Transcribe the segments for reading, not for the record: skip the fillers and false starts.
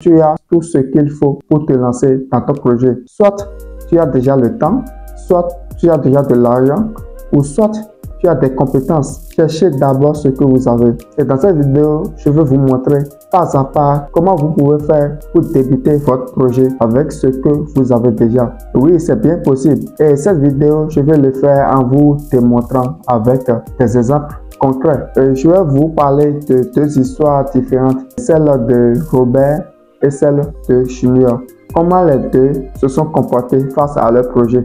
tu as tout ce qu'il faut pour te lancer dans ton projet. Soit tu as déjà le temps, soit tu as déjà de l'argent, ou soit tu as des compétences. Cherchez d'abord ce que vous avez. Et dans cette vidéo, je vais vous montrer pas à pas comment vous pouvez faire pour débuter votre projet avec ce que vous avez déjà. Oui, c'est bien possible. Et cette vidéo, je vais le faire en vous démontrant avec des exemples concrets. Je vais vous parler de deux histoires différentes, celle de Robert et celle de Junior. Comment les deux se sont comportés face à leur projet,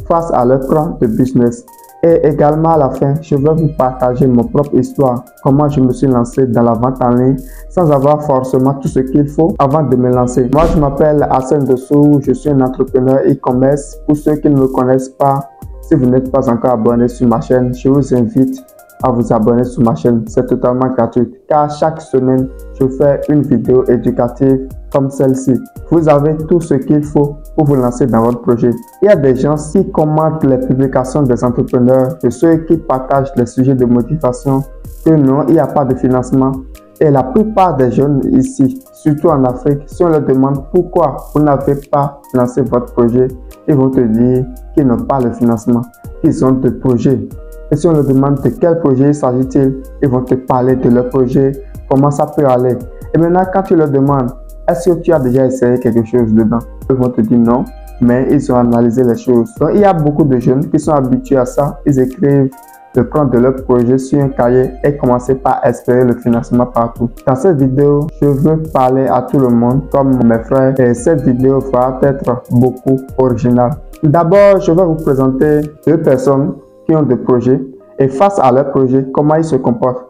face à leur plan de business. Et également à la fin, je vais vous partager mon propre histoire, comment je me suis lancé dans la vente en ligne sans avoir forcément tout ce qu'il faut avant de me lancer. Moi, je m'appelle Hassan Dessou, je suis un entrepreneur e-commerce. Pour ceux qui ne me connaissent pas, si vous n'êtes pas encore abonné sur ma chaîne, je vous invite à vous abonner sur ma chaîne. C'est totalement gratuit car chaque semaine, je fais une vidéo éducative comme celle-ci. Vous avez tout ce qu'il faut pour vous lancer dans votre projet. Il y a des gens qui commentent les publications des entrepreneurs, de ceux qui partagent les sujets de motivation, que non, il n'y a pas de financement. Et la plupart des jeunes ici, surtout en Afrique, si on leur demande pourquoi vous n'avez pas lancé votre projet, ils vont te dire qu'ils n'ont pas le financement, qu'ils ont des projets. Et si on leur demande de quel projet s'agit-il, ils vont te parler de leur projet, comment ça peut aller. Et maintenant, quand tu leur demandes, est-ce que tu as déjà essayé quelque chose dedans? Ils vont te dire non, mais ils ont analysé les choses. Donc, il y a beaucoup de jeunes qui sont habitués à ça. Ils écrivent le plan de leur projet sur un cahier et commencer par espérer le financement partout. Dans cette vidéo, je veux parler à tout le monde comme mes frères et cette vidéo va être beaucoup originale. D'abord, je vais vous présenter deux personnes qui ont des projets et face à leur projet, comment ils se comportent.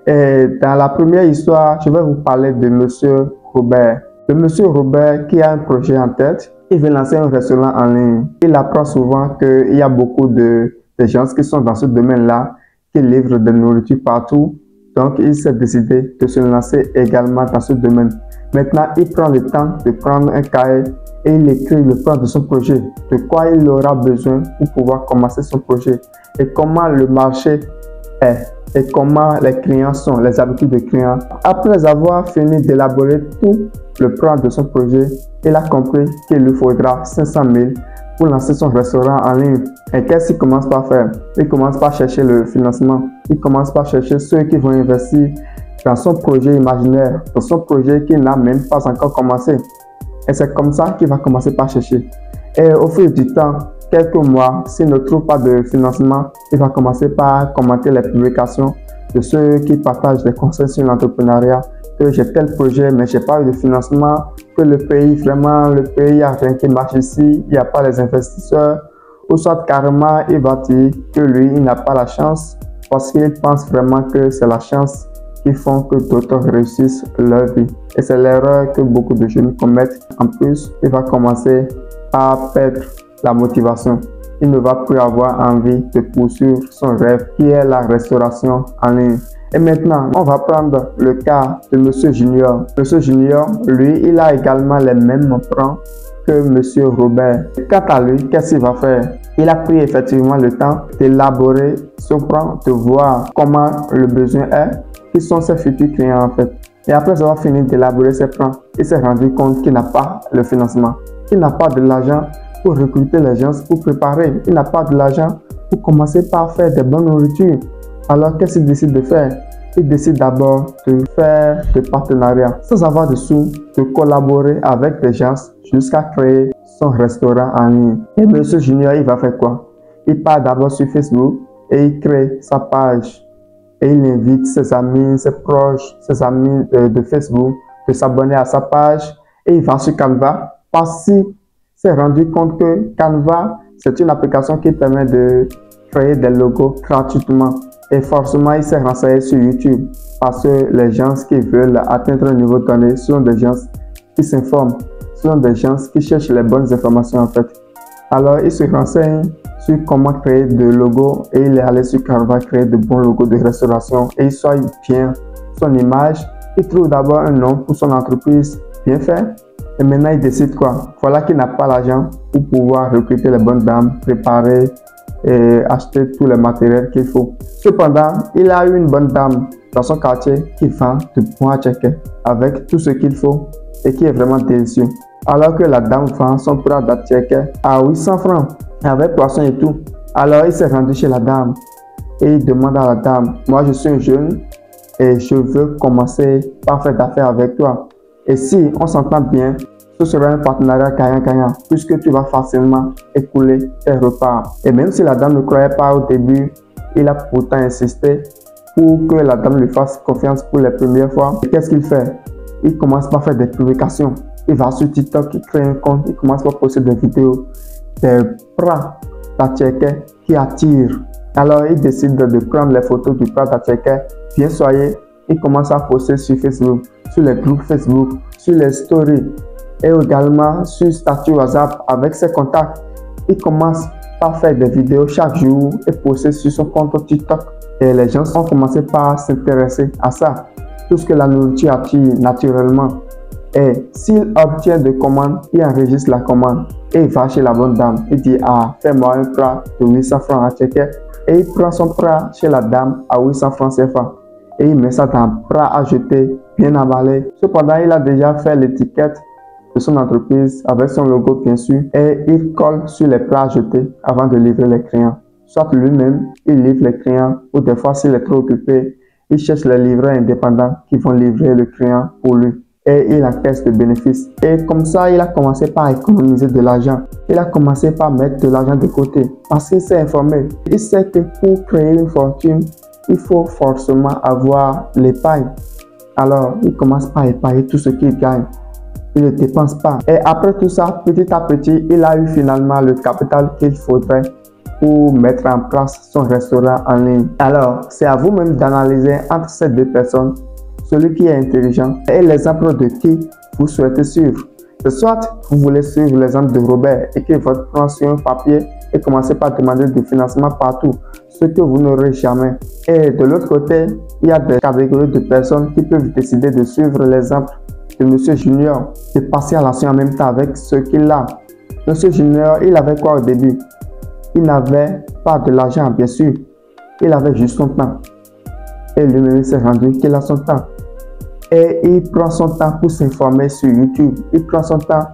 Et dans la première histoire, je vais vous parler de Monsieur Robert. Le Monsieur Robert qui a un projet en tête, il veut lancer un restaurant en ligne. Il apprend souvent qu'il y a beaucoup de gens qui sont dans ce domaine-là, qui livrent de nourriture partout. Donc, il s'est décidé de se lancer également dans ce domaine. Maintenant, il prend le temps de prendre un cahier et il écrit le plan de son projet, de quoi il aura besoin pour pouvoir commencer son projet et comment le marché est et comment les clients sont, les habitudes des clients. Après avoir fini d'élaborer tout le plan de son projet, il a compris qu'il lui faudra 500 000 pour lancer son restaurant en ligne. Et qu'est-ce qu'il commence par faire? Il commence par chercher le financement. Il commence par chercher ceux qui vont investir dans son projet imaginaire, dans son projet qui n'a même pas encore commencé. Et c'est comme ça qu'il va commencer par chercher. Et au fil du temps, quelques mois, s'il ne trouve pas de financement, il va commencer par commenter les publications de ceux qui partagent des conseils sur l'entrepreneuriat, que j'ai tel projet mais j'ai pas eu de financement, que le pays, vraiment, le pays, il n'y a rien qui marche ici, il n'y a pas les investisseurs, ou soit carrément, il va dire que lui, il n'a pas la chance parce qu'il pense vraiment que c'est la chance qui font que d'autres réussissent leur vie. Et c'est l'erreur que beaucoup de jeunes commettent. En plus, il va commencer à perdre la motivation. Il ne va plus avoir envie de poursuivre son rêve qui est la restauration en ligne. Et maintenant, on va prendre le cas de Monsieur Junior. Monsieur Junior, lui, il a également les mêmes plans que Monsieur Robert. Quant à lui, qu'est-ce qu'il va faire? Il a pris effectivement le temps d'élaborer son plan, de voir comment le besoin est, qui sont ses futurs clients en fait. Et après avoir fini d'élaborer ses plans, il s'est rendu compte qu'il n'a pas le financement, qu'il n'a pas de l'argent pour recruter les gens, pour préparer. Il n'a pas de l'argent pour commencer par faire des bonnes nourritures. Alors qu'est-ce qu'il décide de faire? Il décide d'abord de faire des partenariats sans avoir de sous, de collaborer avec des gens jusqu'à créer son restaurant en ligne. Et Monsieur Junior, il va faire quoi? Il part d'abord sur Facebook et il crée sa page. Et il invite ses amis, ses proches, ses amis de Facebook de s'abonner à sa page. Et il va sur Canva parce qu'il s'est rendu compte que Canva, c'est une application qui permet de créer des logos gratuitement. Et forcément, il s'est renseigné sur YouTube parce que les gens qui veulent atteindre un niveau donné sont des gens qui s'informent, sont des gens qui cherchent les bonnes informations en fait. Alors, il se renseigne sur comment créer des logos et il est allé sur Canva créer de bons logos de restauration et il soigne bien son image. Il trouve d'abord un nom pour son entreprise bien fait et maintenant il décide quoi? Voilà qu'il n'a pas l'argent pour pouvoir recruter les bonnes dames, préparer et acheter tous les matériels qu'il faut. Cependant, il a eu une bonne dame dans son quartier qui vend de bons attiqués avec tout ce qu'il faut et qui est vraiment délicieux. Alors que la dame vend son plat d'attiéké à 800 francs avec poisson et tout. Alors il s'est rendu chez la dame et il demande à la dame, moi je suis un jeune et je veux commencer par faire d'affaires avec toi. Et si on s'entend bien, ce sera un partenariat gagnant-gagnant puisque tu vas facilement écouler tes repas. Et même si la dame ne croyait pas au début, il a pourtant insisté pour que la dame lui fasse confiance pour les premières fois. Et qu'est-ce qu'il fait? Il commence par faire des publications. Il va sur TikTok, il crée un compte, il commence par poster des vidéos, des plats d'attiéké qui attirent. Alors il décide de prendre les photos du plat d'attiéké. Bien soyez, il commence à poster sur Facebook, sur les groupes Facebook, sur les stories et également sur statut WhatsApp avec ses contacts. Il commence par faire des vidéos chaque jour et poster sur son compte TikTok. Et les gens ont commencé par s'intéresser à ça. Tout ce que la nourriture attire naturellement. Et s'il obtient des commandes, il enregistre la commande et il va chez la bonne dame. Il dit, ah, fais-moi un plat de 800 francs à checker. Et il prend son plat chez la dame à 800 francs CFA. Et il met ça dans un plat à jeter, bien emballé. Cependant, il a déjà fait l'étiquette de son entreprise avec son logo bien sûr. Et il colle sur les plats à jeter avant de livrer les clients. Soit lui-même, il livre les clients ou des fois s'il est trop occupé, il cherche les livreurs indépendants qui vont livrer le client pour lui. Et il encaisse le bénéfice. Et comme ça, il a commencé par économiser de l'argent. Il a commencé par mettre de l'argent de côté parce qu'il s'est informé. Il sait que pour créer une fortune, il faut forcément avoir l'épargne. Alors, il commence par épargner tout ce qu'il gagne. Il ne dépense pas. Et après tout ça, petit à petit, il a eu finalement le capital qu'il faudrait pour mettre en place son restaurant en ligne. Alors, c'est à vous-même d'analyser entre ces deux personnes celui qui est intelligent et l'exemple de qui vous souhaitez suivre. De soit vous voulez suivre l'exemple de Robert, écrivez votre plan sur un papier et commencez par demander du financement partout, ce que vous n'aurez jamais. Et de l'autre côté, il y a des catégories de personnes qui peuvent décider de suivre l'exemple de Monsieur Junior, de passer à l'action en même temps avec ce qu'il a. Monsieur Junior, il avait quoi au début? Il n'avait pas de l'argent, bien sûr. Il avait juste son temps. Et lui-même s'est rendu qu'il a son temps. Et il prend son temps pour s'informer sur YouTube. Il prend son temps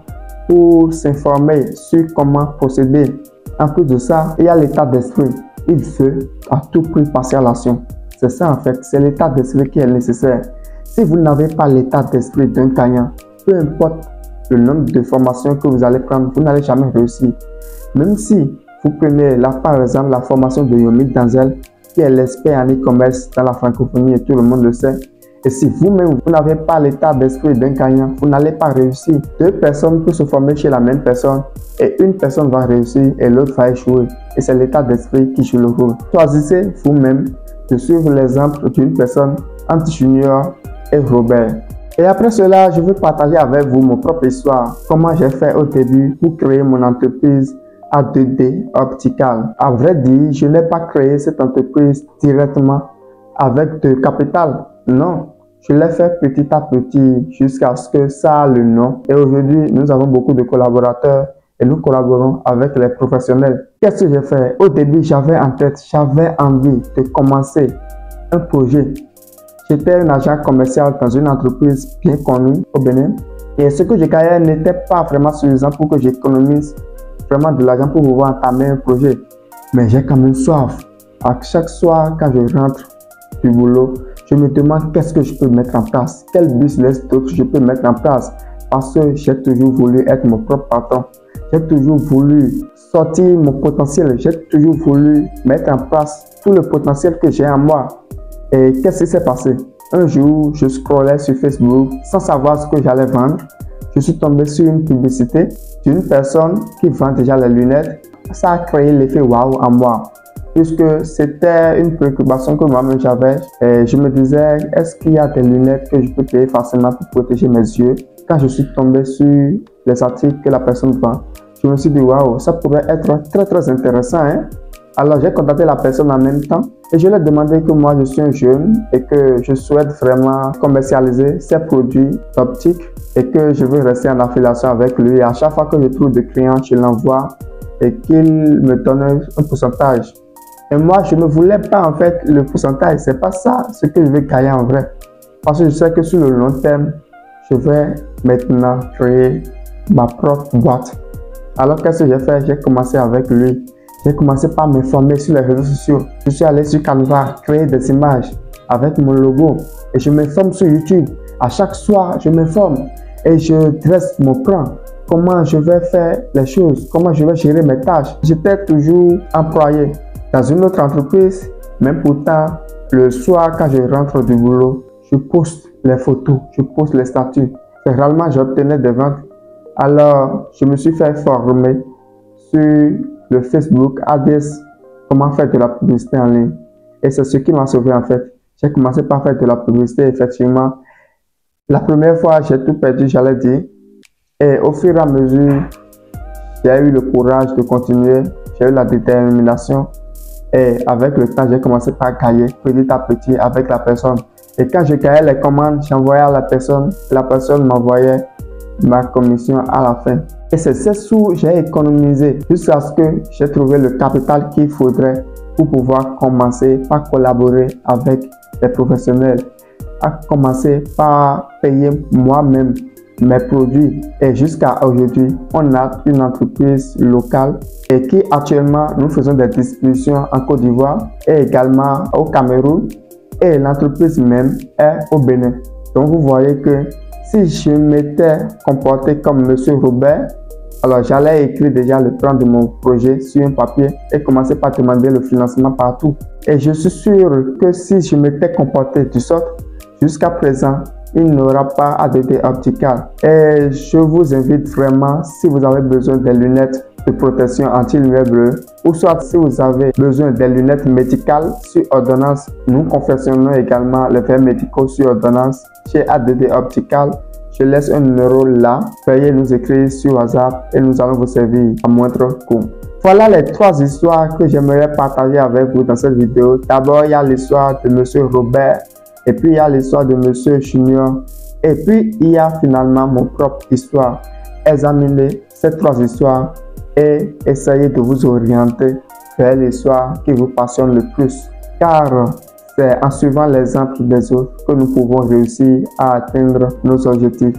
pour s'informer sur comment procéder. En plus de ça, il y a l'état d'esprit. Il veut à tout prix passer à l'action. C'est ça en fait, c'est l'état d'esprit qui est nécessaire. Si vous n'avez pas l'état d'esprit d'un gagnant, peu importe le nombre de formations que vous allez prendre, vous n'allez jamais réussir. Même si vous prenez là par exemple la formation de Yomi Danzel, qui est l'expert en e-commerce dans la francophonie et tout le monde le sait. Et si vous-même, vous n'avez pas l'état d'esprit d'un gagnant, vous n'allez pas réussir. Deux personnes peuvent se former chez la même personne et une personne va réussir et l'autre va échouer. Et c'est l'état d'esprit qui joue le rôle. Choisissez vous-même de suivre l'exemple d'une personne entre Junior et Robert. Et après cela, je veux partager avec vous mon propre histoire. Comment j'ai fait au début pour créer mon entreprise A2D Optical. À vrai dire, je n'ai pas créé cette entreprise directement avec de capital. Non, je l'ai fait petit à petit jusqu'à ce que ça a le nom. Et aujourd'hui, nous avons beaucoup de collaborateurs et nous collaborons avec les professionnels. Qu'est-ce que j'ai fait? Au début, j'avais en tête, j'avais envie de commencer un projet. J'étais un agent commercial dans une entreprise bien connue au Bénin. Et ce que je gagnais n'était pas vraiment suffisant pour que j'économise vraiment de l'argent pour pouvoir entamer un projet. Mais j'ai quand même soif. À chaque soir, quand je rentre du boulot, je me demande qu'est-ce que je peux mettre en place, quel business d'autre je peux mettre en place, parce que j'ai toujours voulu être mon propre patron. J'ai toujours voulu sortir mon potentiel, j'ai toujours voulu mettre en place tout le potentiel que j'ai en moi. Et qu'est-ce qui s'est passé? Un jour, je scrollais sur Facebook sans savoir ce que j'allais vendre. Je suis tombé sur une publicité d'une personne qui vend déjà les lunettes. Ça a créé l'effet waouh en moi, puisque c'était une préoccupation que moi-même j'avais. Et je me disais, est-ce qu'il y a des lunettes que je peux payer facilement pour protéger mes yeux? Quand je suis tombé sur les articles que la personne vend, je me suis dit, waouh, ça pourrait être très intéressant, hein? Alors j'ai contacté la personne en même temps et je lui ai demandé que moi je suis un jeune et que je souhaite vraiment commercialiser ces produits optiques et que je veux rester en affiliation avec lui. Et à chaque fois que je trouve des clients, je l'envoie et qu'il me donne un pourcentage. Et moi, je ne voulais pas en fait le pourcentage, c'est pas ça ce que je veux gagner en vrai. Parce que je sais que sur le long terme, je vais maintenant créer ma propre boîte. Alors qu'est-ce que j'ai fait? J'ai commencé avec lui. J'ai commencé par m'informer sur les réseaux sociaux. Je suis allé sur Canva, créer des images avec mon logo et je m'informe sur YouTube. À chaque soir, je m'informe et je dresse mon plan. Comment je vais faire les choses, comment je vais gérer mes tâches. J'étais toujours employé dans une autre entreprise, même pourtant, le soir quand je rentre du boulot, je poste les photos, je poste les statuts. Généralement, j'obtenais des ventes. Alors, je me suis fait former sur le Facebook ADS, comment faire de la publicité en ligne. Et c'est ce qui m'a sauvé en fait. J'ai commencé par faire de la publicité, effectivement. La première fois, j'ai tout perdu, j'allais dire. Et au fur et à mesure, j'ai eu le courage de continuer, j'ai eu la détermination. Et avec le temps, j'ai commencé par gagner petit à petit avec la personne. Et quand je gagnais les commandes, j'envoyais à la personne m'envoyait ma commission à la fin. Et c'est ces sous j'ai économisé jusqu'à ce que j'ai trouvé le capital qu'il faudrait pour pouvoir commencer par collaborer avec des professionnels, à commencer par payer moi-même mes produits. Et jusqu'à aujourd'hui, on a une entreprise locale et qui actuellement nous faisons des distributions en Côte d'Ivoire et également au Cameroun, et l'entreprise même est au Bénin. Donc vous voyez que si je m'étais comporté comme Monsieur Robert, alors j'allais écrire déjà le plan de mon projet sur un papier et commencer par demander le financement partout. Et je suis sûr que si je m'étais comporté de sorte, jusqu'à présent, il n'aura pas ADD optical. Et je vous invite vraiment, si vous avez besoin des lunettes de protection anti-lumière bleue, ou soit si vous avez besoin des lunettes médicales sur ordonnance, nous confectionnons également les verres médicaux sur ordonnance chez ADD optical. Je laisse un numéro là, veuillez nous écrire sur WhatsApp et nous allons vous servir à moindre coût. Voilà les 3 histoires que j'aimerais partager avec vous dans cette vidéo. D'abord, il y a l'histoire de Monsieur Robert, et puis il y a l'histoire de Monsieur Junior, et puis il y a finalement mon propre histoire. Examinez ces 3 histoires et essayez de vous orienter vers l'histoire qui vous passionne le plus, car c'est en suivant l'exemple des autres que nous pouvons réussir à atteindre nos objectifs.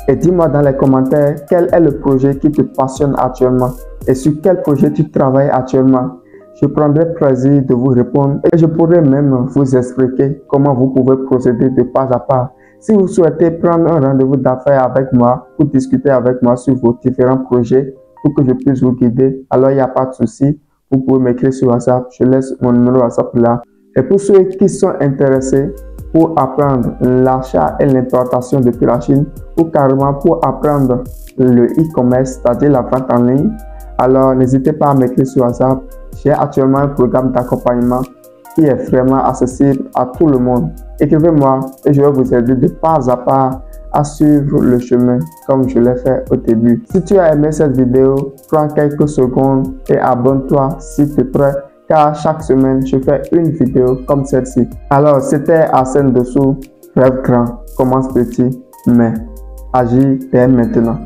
Et dis-moi dans les commentaires quel est le projet qui te passionne actuellement et sur quel projet tu travailles actuellement. Je prendrai plaisir de vous répondre et je pourrai même vous expliquer comment vous pouvez procéder de pas à pas. Si vous souhaitez prendre un rendez-vous d'affaires avec moi pour discuter avec moi sur vos différents projets pour que je puisse vous guider, alors il n'y a pas de souci. Vous pouvez m'écrire sur WhatsApp. Je laisse mon numéro WhatsApp là. Et pour ceux qui sont intéressés pour apprendre l'achat et l'importation depuis la Chine ou carrément pour apprendre le e-commerce, c'est-à-dire la vente en ligne, alors n'hésitez pas à m'écrire sur WhatsApp. J'ai actuellement un programme d'accompagnement qui est vraiment accessible à tout le monde. Écrivez-moi et je vais vous aider de pas à pas à suivre le chemin comme je l'ai fait au début. Si tu as aimé cette vidéo, prends quelques secondes et abonne-toi s'il te plaît, car chaque semaine je fais une vidéo comme celle-ci. Alors c'était Arsène Dessous, rêve grand, commence petit, mais agis dès maintenant.